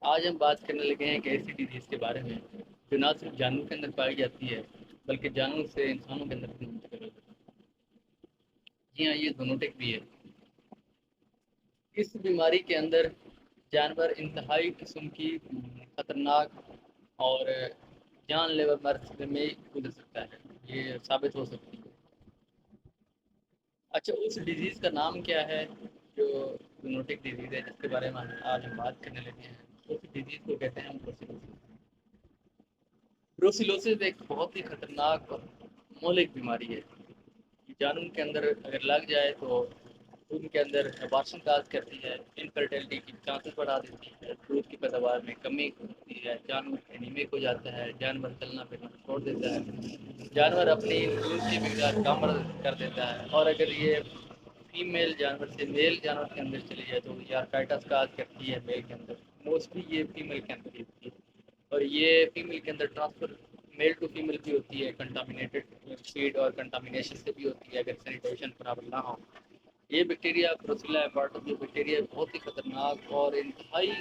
آج ہم بات کرنے لگے ہیں ایک ایسی ڈیزیز کے بارے میں جو نہ صرف جانوروں کے اندر پائی جاتی ہے بلکہ جانوروں سے انسانوں کے اندر بھی منتقل ہوتی ہے۔ جی ہاں، یہ زونوٹک بھی ہے۔ اس بیماری کے اندر جانور انتہائی قسم کی خطرناک اور جان لیوا مرض میں گزر سکتا ہے، یہ ثابت ہو سکتی ہے۔ اچھا، اس ڈیزیز کا نام کیا ہے جو زونوٹک ڈیزیز ہے جس کے بارے میں آج ہم بات کرنے لگے ہیں؟ اس ڈیزیز کو کہتے ہیں بروسیلوسس۔ بروسیلوسس ایک بہت ہی خطرناک اور مہلک بیماری ہے۔ یہ جانور کے اندر اگر لگ جائے تو ان کے اندر ابارشن کاز کرتی ہے، انفرٹیلٹی کی چانسز بڑھا دیتی ہے، دودھ کی پیداوار میں کمی ہوتی ہے، جانور اینیمک ہو جاتا ہے، جانور چلنا پھرنا چھوڑ دیتا ہے، جانور اپنی دودھ کی مقدار کم کر دیتا ہے، اور اگر یہ فیمیل جانور سے میل جانور کے اندر چلی جائے تو یارکائٹس کاز کرتی ہے میل کے اندر، موسٹلی یہ فیمیل کے اندر ہی ہوتی ہے، اور یہ فیمیل کے اندر ٹرانسفر میل ٹو فیمیل بھی ہوتی ہے، کنٹامینیٹڈ فیڈ اور کنٹامینیشن سے بھی ہوتی ہے اگر سینیٹیشن برابر نہ ہو۔ یہ بیکٹیریا بروسیلا ایبارٹس جو بیکٹیریا بہت ہی خطرناک اور انتہائی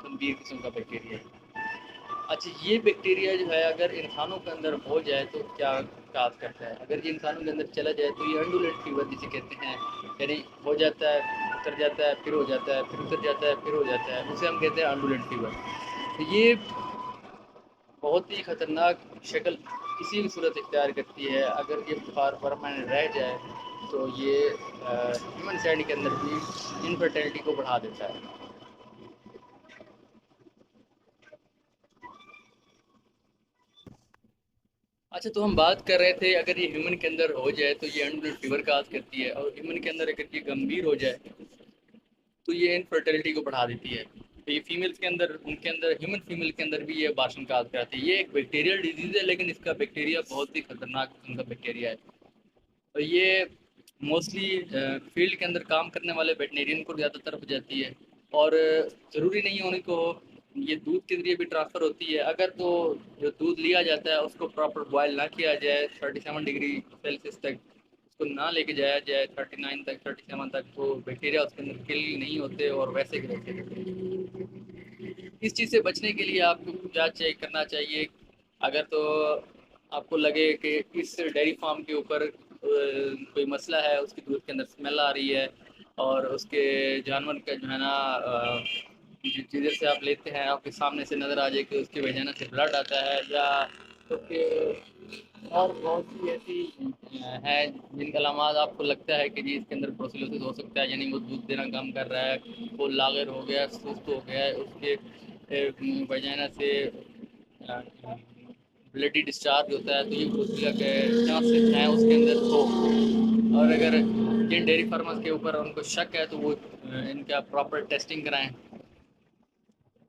گمبھیر قسم کا بیکٹیریا ہے۔ اچھا، یہ بیکٹیریا جو ہے اگر انسانوں کے اندر ہو جائے تو کیا کاز کرتا ہے؟ اگر یہ انسانوں کے اندر چلا جائے تو یہ انڈولینٹ فیور جسے کہتے ہیں، یعنی ہو جاتا ہے، اتر جاتا ہے، پھر ہو جاتا ہے، پھر اتر جاتا ہے، پھر ہو جاتا ہے، اسے ہم کہتے ہیں انڈولینٹ فیور۔ تو یہ بہت ہی خطرناک شکل کسی بھی صورت اختیار کرتی ہے۔ اگر یہ بخار پرماننٹ رہ جائے تو یہ ہیومن سائڈ کے اندر بھی انفرٹیلٹی کو بڑھا دیتا ہے۔ اچھا، تو ہم بات کر رہے تھے اگر یہ ہیومن کے اندر ہو جائے تو یہ انڈولینٹ فیور کاز کرتی ہے، اور ہیومن کے اندر اگر یہ گمبھیر ہو جائے تو یہ انفرٹیلٹی کو بڑھا دیتی ہے۔ تو یہ فیمیلز کے اندر، ان کے اندر ہیومن فیمیل کے اندر بھی یہ باشن کاز کرتی ہے۔ یہ ایک بیکٹیریل ڈیزیز ہے لیکن اس کا بیکٹیریا بہت ہی خطرناک قسم کا بیکٹیریا ہے، اور یہ موسٹلی فیلڈ کے اندر کام کرنے والے ویٹنیرین کو زیادہ تر ہو جاتی ہے، اور ضروری نہیں ہے ان کو یہ دودھ کے ذریعے بھی ٹرانسفر ہوتی ہے۔ اگر تو جو دودھ لیا جاتا ہے اس کو پراپر بوائل نہ کیا جائے 37 ڈگری سیلسیس تک، اس کو نہ لے کے جایا جائے 39 تک 37 تک، تو بیکٹیریا اس کے اندر کل نہیں ہوتے اور ویسے ہی رہتے ہیں۔ اس چیز سے بچنے کے لیے آپ کو کیا کرنا چاہیے؟ اگر تو آپ کو لگے کہ اس ڈیری فارم کے اوپر کوئی مسئلہ ہے، اس کی دودھ کے اندر اسمیل آ رہی ہے، اور اس کے جانور کا جو ہے نا جدھر سے آپ لیتے ہیں آپ کے سامنے سے نظر آ جائے کہ اس کی وجہ سے بلڈ آتا ہے، یا تو اور بہت سی ایسی ہیں جن کا علامات آپ کو لگتا ہے کہ جی اس کے اندر بروسیلوسس ہو سکتا ہے، یعنی وہ دودھ دینا کم کر رہا ہے، وہ لاغر ہو گیا، سست ہو گیا ہے، اس کے وجہ سے بلڈی ڈسچارج ہوتا ہے، تو یہ بروسیلا کے چانسز ہیں اس کے اندر تو۔ اور اگر جن ڈیری فارمرز کے اوپر ان کو شک ہے تو وہ ان کا پراپر ٹیسٹنگ کرائیں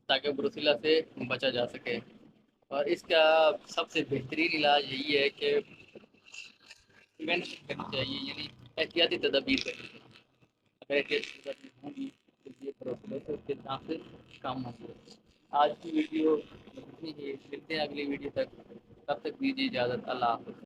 تاکہ بروسیلا سے بچا جا سکے۔ اور اس کا سب سے بہترین علاج یہی ہے کہ پریونشن کرنی چاہیے، یعنی احتیاطی تدابیر کرنی چاہیے۔ اگر احتیاطی تدابیر ہوں گی تو یہ بروسیلوسس کے چانسز کم ہوں گے۔ آج کی ویڈیو اتنی ہی، ملتے ہیں اگلی ویڈیو تک، تب تک دیجیے اجازت، اللہ حافظ۔